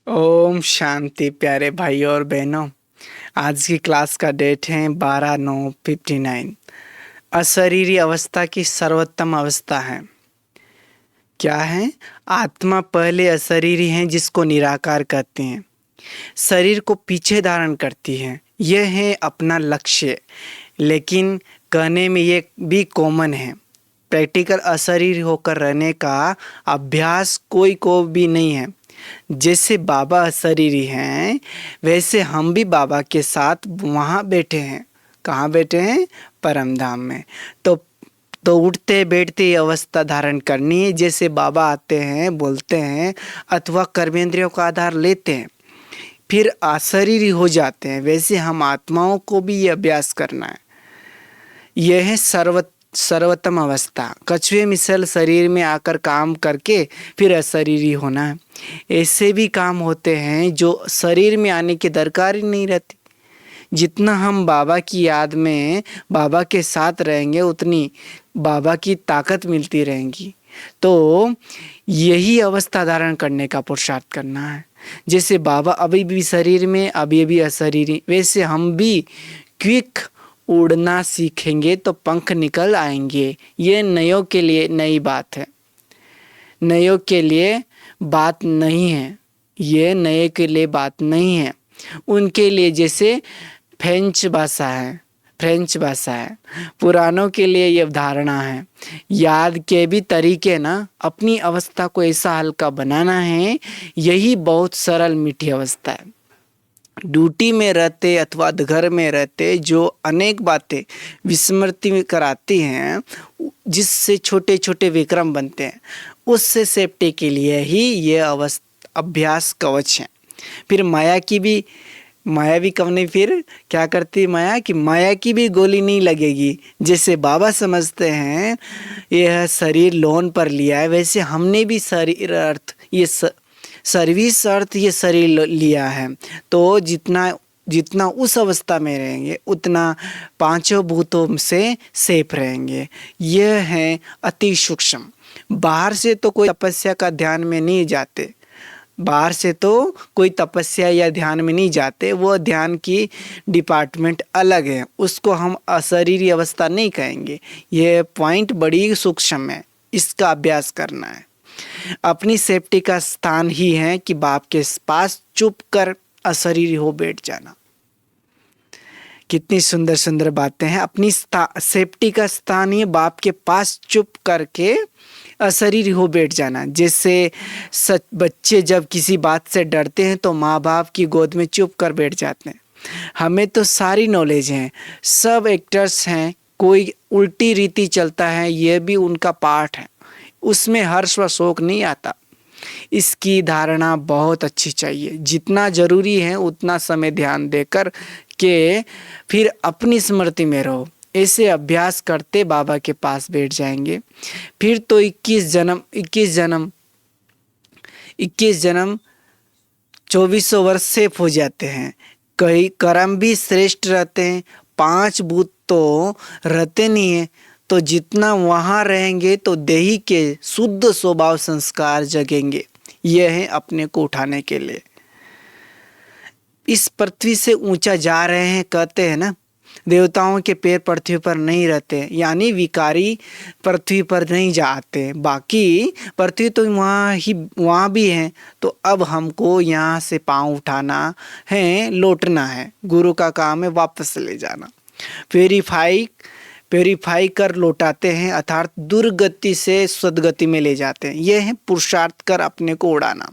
ओम शांति प्यारे भाई और बहनों। आज की क्लास का डेट है 12/9/59। अशरीरी अवस्था की सर्वोत्तम अवस्था है। क्या है? आत्मा पहले अशरीरी है जिसको निराकार कहते हैं। शरीर को पीछे धारण करती है, यह है अपना लक्ष्य। लेकिन कहने में ये भी कॉमन है। प्रैक्टिकल अशरीरी होकर रहने का अभ्यास कोई को भी नहीं है। जैसे बाबा अशरीरी हैं, वैसे हम भी बाबा के साथ वहाँ बैठे हैं। कहाँ बैठे हैं? परम धाम में। तो उठते बैठते ये अवस्था धारण करनी है। जैसे बाबा आते हैं, बोलते हैं अथवा कर्मेंद्रियों का आधार लेते हैं, फिर अशरीरी हो जाते हैं, वैसे हम आत्माओं को भी ये अभ्यास करना है। यह है सर्वोत्तम अवस्था। कछुए मिसल शरीर में आकर काम करके फिर अशरीरी होना है। ऐसे भी काम होते हैं जो शरीर में आने की दरकार ही नहीं रहती। जितना हम बाबा की याद में बाबा के साथ रहेंगे, उतनी बाबा की ताकत मिलती रहेगी। तो यही अवस्था धारण करने का पुरुषार्थ करना है। जैसे बाबा अभी भी शरीर में, अभी भी अशरीरी, वैसे हम भी क्विक उड़ना सीखेंगे तो पंख निकल आएंगे। ये नयों के लिए नई बात है, नयों के लिए बात नहीं है। ये नए के लिए बात नहीं है, उनके लिए जैसे फ्रेंच भाषा है। पुरानों के लिए ये धारणा है। याद के भी तरीके ना, अपनी अवस्था को ऐसा हल्का बनाना है। यही बहुत सरल मीठी अवस्था है। ड्यूटी में रहते अथवा घर में रहते जो अनेक बातें विस्मृति कराती हैं, जिससे छोटे छोटे विक्रम बनते हैं, उससे सेफ्टी के लिए ही ये अभ्यास कवच है। फिर माया भी कवने फिर क्या करती माया कि माया की भी गोली नहीं लगेगी। जैसे बाबा समझते हैं यह शरीर लोन पर लिया है, वैसे हमने भी शरीर अर्थ ये सर्विस अर्थ ये शरीर लिया है। तो जितना उस अवस्था में रहेंगे, उतना पांचों भूतों से सेफ रहेंगे। यह है अति सूक्ष्म। बाहर से तो कोई तपस्या का ध्यान में नहीं जाते, बाहर से तो कोई तपस्या या ध्यान में नहीं जाते। वो ध्यान की डिपार्टमेंट अलग है, उसको हम अशरीरी अवस्था नहीं कहेंगे। यह पॉइंट बड़ी सूक्ष्म है, इसका अभ्यास करना है। अपनी सेफ्टी का स्थान ही है कि बाप के पास चुप कर अशरीरी हो बैठ जाना। कितनी सुंदर सुंदर बातें हैं। अपनी सेफ्टी का स्थान ही बाप के पास चुप करके अशरीरी हो बैठ जाना। जैसे बच्चे जब किसी बात से डरते हैं तो माँ बाप की गोद में चुप कर बैठ जाते हैं। हमें तो सारी नॉलेज है, सब एक्टर्स हैं, कोई उल्टी रीति चलता है, यह भी उनका पार्ट है, उसमें हर्ष व शोक नहीं आता। इसकी धारणा बहुत अच्छी चाहिए। जितना जरूरी है उतना समय ध्यान देकर के फिर अपनी स्मृति में रहो। ऐसे अभ्यास करते बाबा के पास बैठ जाएंगे। फिर तो 21 जन्म 2400 वर्ष सेफ हो जाते हैं। कई कर्म भी श्रेष्ठ रहते हैं। 5 भूत तो रहते नहीं है, तो जितना वहाँ रहेंगे तो देही के शुद्ध स्वभाव संस्कार जगेंगे। यह है अपने को उठाने के लिए। इस पृथ्वी से ऊंचा जा रहे हैं, कहते हैं ना, देवताओं के पैर पृथ्वी पर नहीं रहते, यानी विकारी पृथ्वी पर नहीं जाते। बाकी पृथ्वी तो वहाँ भी है। तो अब हमको यहाँ से पांव उठाना है, लौटना है। गुरु का काम है वापस ले जाना। प्योरीफाई कर लौटाते हैं, अर्थात दुर्गति से सदगति में ले जाते हैं। यह है पुरुषार्थ कर अपने को उड़ाना।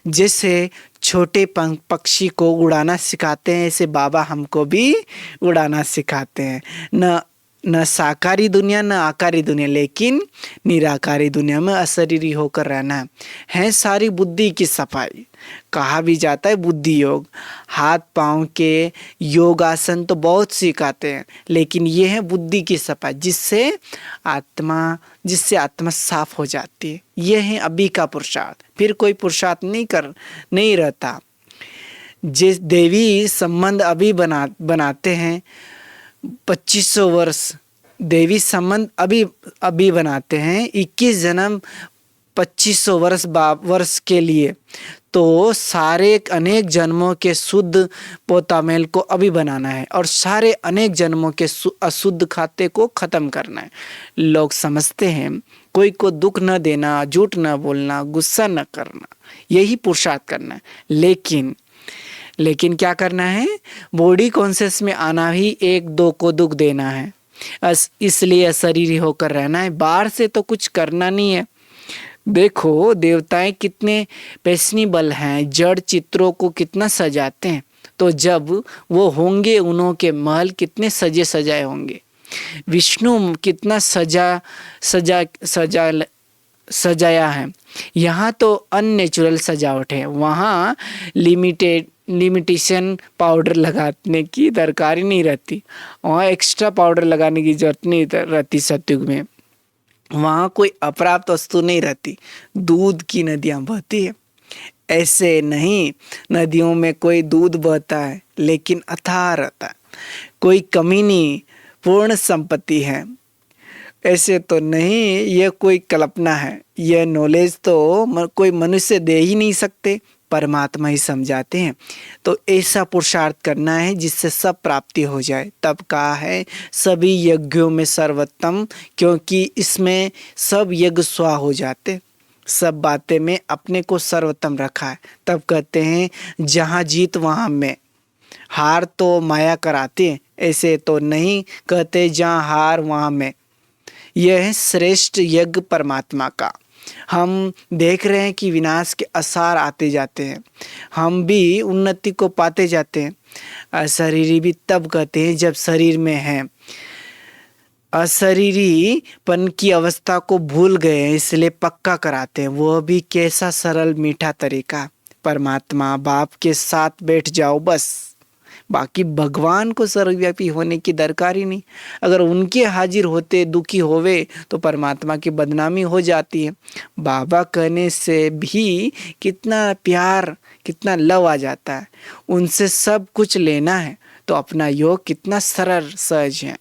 जैसे छोटे पक्षी को उड़ाना सिखाते हैं, ऐसे बाबा हमको भी उड़ाना सिखाते हैं। न साकारी दुनिया न आकारी दुनिया, लेकिन निराकारी दुनिया में अशरीरी होकर रहना है सारी बुद्धि की सफाई। कहा भी जाता है बुद्धि योग। हाथ पांव के योग आसन तो बहुत सिखाते हैं, लेकिन ये है बुद्धि की सफाई, जिससे आत्मा साफ हो जाती है। यह है अभी का पुरुषार्थ। फिर कोई पुरुषार्थ नहीं रहता। जिस देवी संबंध अभी बनाते हैं, 2500 वर्ष देवी संबंध अभी बनाते हैं। 21 जन्म 2500 वर्ष के लिए, तो सारे अनेक जन्मों के शुद्ध पोतामेल को अभी बनाना है और सारे अनेक जन्मों के अशुद्ध खाते को खत्म करना है। लोग समझते हैं कोई को दुख न देना, झूठ न बोलना, गुस्सा न करना, यही पुरुषार्थ करना है। लेकिन क्या करना है? बॉडी कॉन्शियस में आना ही एक दो को दुख देना है, इसलिए अशरीरी होकर रहना है। बाहर से तो कुछ करना नहीं है। देखो देवताएं कितने पैशनेबल हैं, जड़ चित्रों को कितना सजाते हैं, तो जब वो होंगे उन्हों के महल कितने सजे सजाए होंगे। विष्णु कितना सजाया है। यहाँ तो अननेचुरल सजावट है, वहाँ लिमिटेशन पाउडर लगाने की दरकार ही नहीं रहती, वहाँ एक्स्ट्रा पाउडर लगाने की जरूरत नहीं रहती। सतयुग में वहाँ कोई अपर्याप्त वस्तु नहीं रहती, दूध की नदियाँ बहती है। ऐसे नहीं, नदियों में कोई दूध बहता है लेकिन अथाह रहता है, कोई कमी नहीं, पूर्ण संपत्ति है। ऐसे तो नहीं, यह कोई कल्पना है, यह नॉलेज तो कोई मनुष्य दे ही नहीं सकते, परमात्मा ही समझाते हैं। तो ऐसा पुरुषार्थ करना है जिससे सब प्राप्ति हो जाए। तब कहा है सभी यज्ञों में सर्वोत्तम, क्योंकि इसमें सब यज्ञ स्वा हो जाते, सब बातें में अपने को सर्वोत्तम रखा है। तब कहते हैं जहाँ जीत वहाँ मैं, हार तो माया कराती है, ऐसे तो नहीं कहते जहाँ हार वहाँ मैं। यह है श्रेष्ठ यज्ञ परमात्मा का। हम देख रहे हैं कि विनाश के आसार आते जाते हैं, हम भी उन्नति को पाते जाते हैं। अशरीरी भी तब कहते हैं जब शरीर में हैं, अशरीरीपन की अवस्था को भूल गए, इसलिए पक्का कराते हैं। वह भी कैसा सरल मीठा तरीका, परमात्मा बाप के साथ बैठ जाओ बस, बाकी भगवान को सर्वव्यापी होने की दरकार ही नहीं। अगर उनके हाजिर होते दुखी होवे तो परमात्मा की बदनामी हो जाती है। बाबा कहने से भी कितना प्यार, कितना लव आ जाता है। उनसे सब कुछ लेना है तो अपना योग कितना सरल सहज है।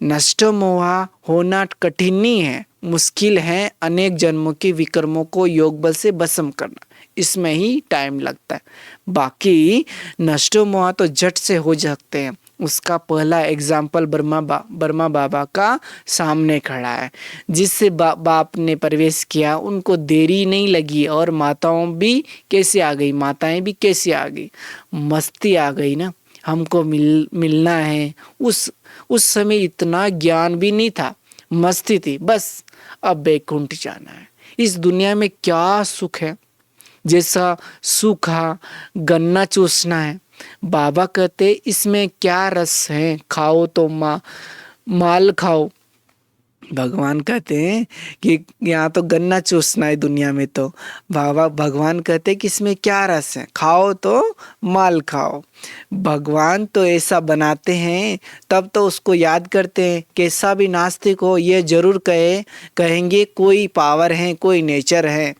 नष्ट मोहा होना कठिन नहीं है, मुश्किल है अनेक जन्मों के विकर्मों को योग बल से भस्म करना, इसमें ही टाइम लगता है। बाकी नष्ट मोहा तो झट से हो सकते हैं। उसका पहला एग्जाम्पल ब्रह्मा बाबा का सामने खड़ा है, जिससे बाप ने प्रवेश किया, उनको देरी नहीं लगी और माताएं भी कैसे आ गई, मस्ती आ गई ना। हमको मिलना है। उस समय इतना ज्ञान भी नहीं था, मस्ती थी, बस अब बैकुंठ जाना है। इस दुनिया में क्या सुख है, जैसा सूखा गन्ना चूसना है। बाबा कहते इसमें क्या रस है, खाओ तो माल खाओ। भगवान कहते हैं कि यहाँ तो गन्ना चूसना है दुनिया में, तो भगवान कहते हैं कि इसमें क्या रस है, खाओ तो माल खाओ। भगवान तो ऐसा बनाते हैं, तब तो उसको याद करते हैं। कैसा भी नास्तिक हो ये जरूर कहेंगे कोई पावर है, कोई नेचर है,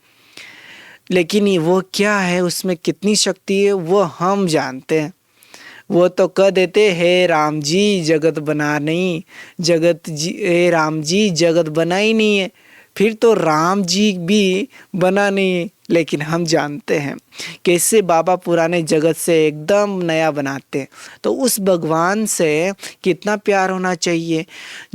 लेकिन वो क्या है, उसमें कितनी शक्ति है वो हम जानते हैं। वो तो कह देते हे राम जी जगत बना नहीं, हे राम जी जगत बना ही नहीं है, फिर तो राम जी भी बना नहीं है। लेकिन हम जानते हैं कैसे बाबा पुराने जगत से एकदम नया बनाते हैं। तो उस भगवान से कितना प्यार होना चाहिए।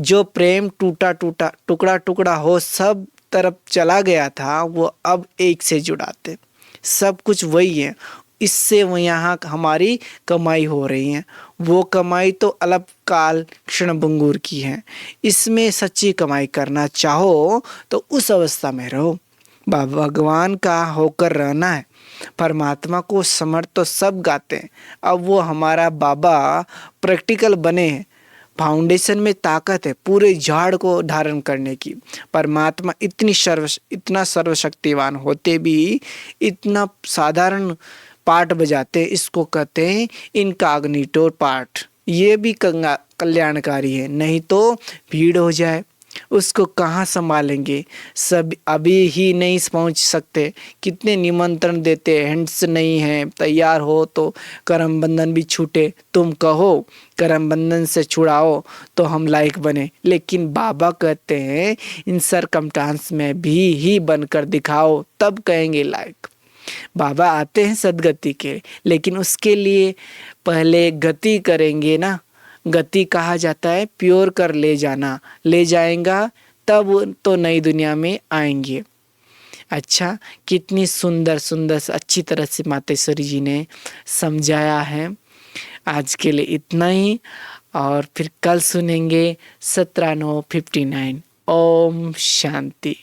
जो प्रेम टुकड़ा टुकड़ा हो सब तरफ चला गया था, वो अब एक से जुड़ाते। सब कुछ वही है, इससे वो यहाँ हमारी कमाई हो रही है। वो कमाई तो अल्प काल क्षणभंगुर की है। इसमें सच्ची कमाई करना चाहो तो उस अवस्था में रहो, भगवान का होकर रहना है। परमात्मा को समर्थ तो सब गाते हैं। अब वो हमारा बाबा प्रैक्टिकल बने हैं। फाउंडेशन में ताकत है पूरे झाड़ को धारण करने की। परमात्मा इतना सर्वशक्तिवान होते भी इतना साधारण पाठ बजाते, इसको कहते हैं इनकॉग्निटो पाठ। ये भी कल्याणकारी है, नहीं तो भीड़ हो जाए। उसको कहाँ संभालेंगे। सब अभी ही नहीं पहुंच सकते, कितने निमंत्रण देते, हैंड्स नहीं है, तैयार हो तो करम बंधन भी छूटे, तुम कहो करम बंधन से छुड़ाओ तो हम लायक बने। लेकिन बाबा कहते हैं इन सरकमस्टांस में भी ही बनकर दिखाओ, तब कहेंगे लायक। बाबा आते हैं सदगति के, लेकिन उसके लिए पहले गति करेंगे ना। गति कहा जाता है प्योर कर ले जाना, ले जाएगा तब तो नई दुनिया में आएंगे। अच्छा, कितनी सुंदर सुंदर अच्छी तरह से मातेश्वरी जी ने समझाया है। आज के लिए इतना ही, और फिर कल सुनेंगे 17/9/59। ओम शांति।